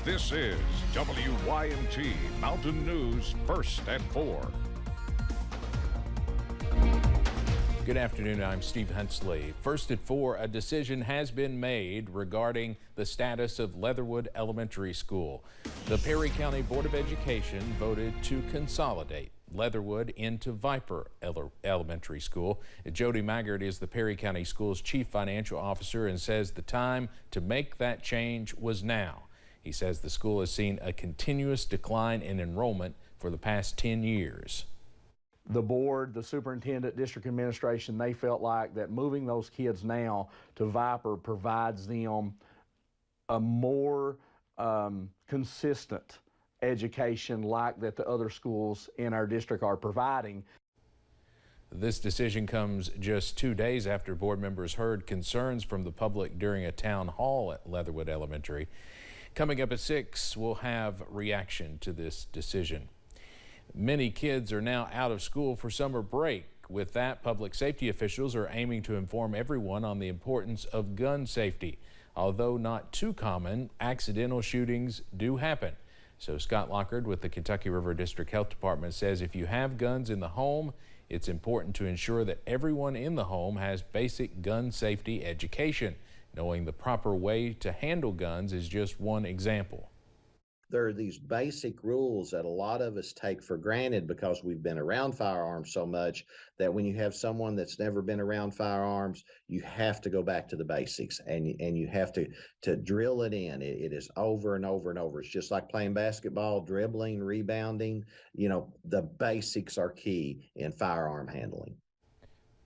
This is WYMT Mountain News First at 4. Good afternoon, I'm Steve Hensley. First at 4, a decision has been made regarding the status of Leatherwood Elementary School. The Perry County Board of Education voted to consolidate Leatherwood into Viper Elementary School. Jody Maggard is the Perry County Schools Chief Financial Officer and says the time to make that change was now. He says the school has seen a continuous decline in enrollment for the past 10 years. The board, the superintendent, district administration, they felt like that moving those kids now to Viper provides them a more consistent education like that the other schools in our district are providing. This decision comes just 2 days after board members heard concerns from the public during a town hall at Leatherwood Elementary. Coming up at 6, we'll have reaction to this decision. Many kids are now out of school for summer break. With that, public safety officials are aiming to inform everyone on the importance of gun safety. Although not too common, accidental shootings do happen. So Scott Lockard with the Kentucky River District Health Department says if you have guns in the home, it's important to ensure that everyone in the home has basic gun safety education. Knowing the proper way to handle guns is just one example. There are these basic rules that a lot of us take for granted because we've been around firearms so much that when you have someone that's never been around firearms, you have to go back to the basics and you have to drill it in. It is over and over and over. It's just like playing basketball, dribbling, rebounding. You know, the basics are key in firearm handling.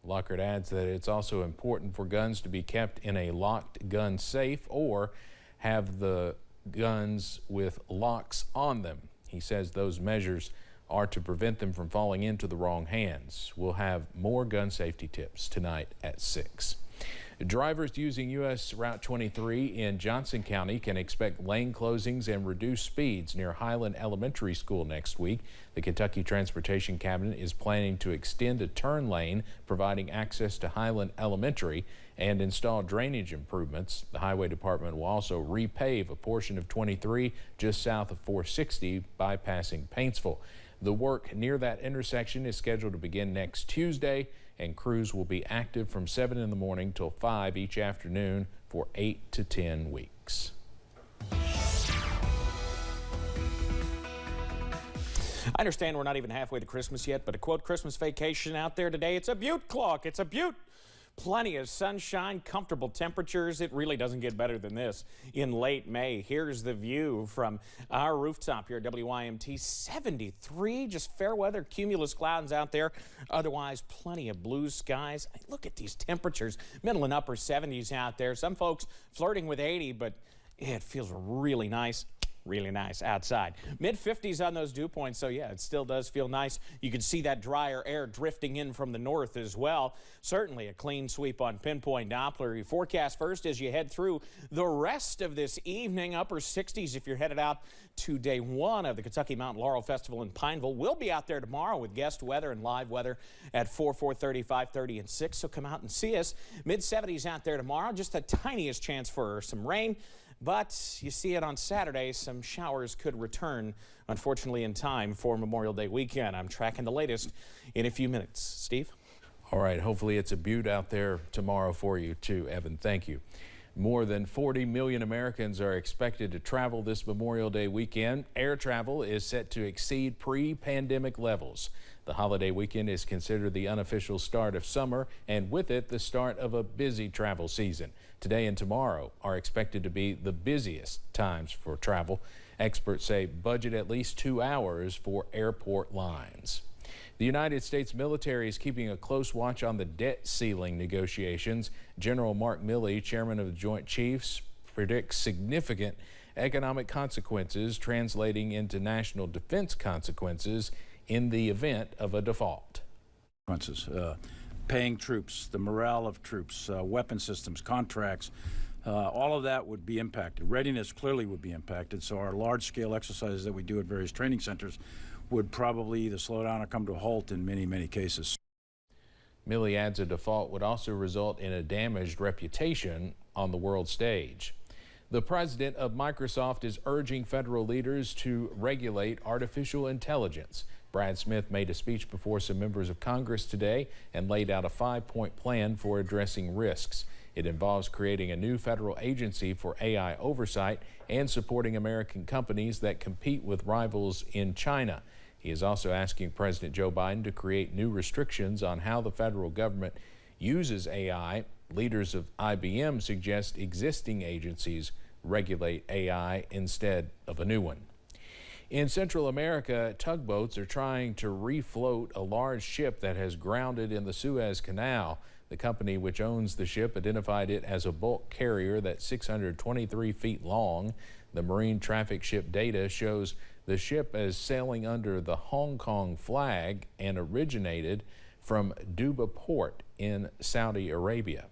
Lockard adds that it's also important for guns to be kept in a locked gun safe or have the guns with locks on them. He says those measures are to prevent them from falling into the wrong hands. We'll have more gun safety tips tonight at 6. Drivers using U.S. Route 23 in Johnson County can expect lane closings and reduced speeds near Highland Elementary School next week. The Kentucky Transportation Cabinet is planning to extend a turn lane providing access to Highland Elementary and install drainage improvements. The Highway Department will also repave a portion of 23 just south of 460 bypassing Paintsville. The work near that intersection is scheduled to begin next Tuesday, and crews will be active from 7 in the morning till 5 each afternoon for 8 to 10 weeks. I understand we're not even halfway to Christmas yet, but to quote Christmas Vacation out there today, it's a beaut, Clark. It's a beaut. Plenty of sunshine, comfortable temperatures. It really doesn't get better than this in late May. Here's the view from our rooftop here at WYMT. 73, just fair weather, cumulus clouds out there. Otherwise, plenty of blue skies. Look at these temperatures, middle and upper 70s out there. Some folks flirting with 80, but it feels really nice. Really nice outside. Mid-50s on those dew points, so yeah, it still does feel nice. You can see that drier air drifting in from the north as well. Certainly a clean sweep on Pinpoint Doppler. Your forecast first as you head through the rest of this evening. Upper 60s if you're headed out to day 1 of the Kentucky Mountain Laurel Festival in Pineville. We'll be out there tomorrow with guest weather and live weather at 4, 4:30, 5:30, and 6, so come out and see us. Mid-70s out there tomorrow. Just the tiniest chance for some rain. But you see it on Saturday, some showers could return, unfortunately, in time for Memorial Day weekend. I'm tracking the latest in a few minutes. Steve? All right, hopefully it's a beaut out there tomorrow for you too, Evan. Thank you. More than 40 million Americans are expected to travel this Memorial Day weekend. Air travel is set to exceed pre-pandemic levels. The holiday weekend is considered the unofficial start of summer, and with it, the start of a busy travel season. Today and tomorrow are expected to be the busiest times for travel. Experts say budget at least 2 hours for airport lines. The United States military is keeping a close watch on the debt ceiling negotiations. General Mark Milley, chairman of the Joint Chiefs, predicts significant economic consequences translating into national defense consequences in the event of a default. Paying troops, the morale of troops, weapon systems, contracts, all of that would be impacted. Readiness clearly would be impacted, so our large-scale exercises that we do at various training centers would probably either slow down or come to a halt in many, many cases. Milley adds a default would also result in a damaged reputation on the world stage. The president of Microsoft is urging federal leaders to regulate artificial intelligence. Brad Smith made a speech before some members of Congress today and laid out a 5-point plan for addressing risks. It involves creating a new federal agency for AI oversight and supporting American companies that compete with rivals in China. He is also asking President Joe Biden to create new restrictions on how the federal government uses AI. Leaders of IBM suggest existing agencies regulate AI instead of a new one. In Central America, tugboats are trying to refloat a large ship that has grounded in the Suez Canal. The company which owns the ship identified it as a bulk carrier that's 623 feet long. The marine traffic ship data shows the ship is sailing under the Hong Kong flag and originated from Duba Port in Saudi Arabia.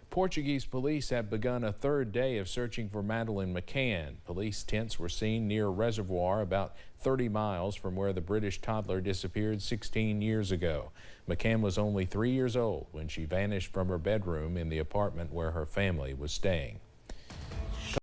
Portuguese police have begun a third day of searching for Madeleine McCann. Police tents were seen near a reservoir about 30 miles from where the British toddler disappeared 16 years ago. McCann was only 3 years old when she vanished from her bedroom in the apartment where her family was staying.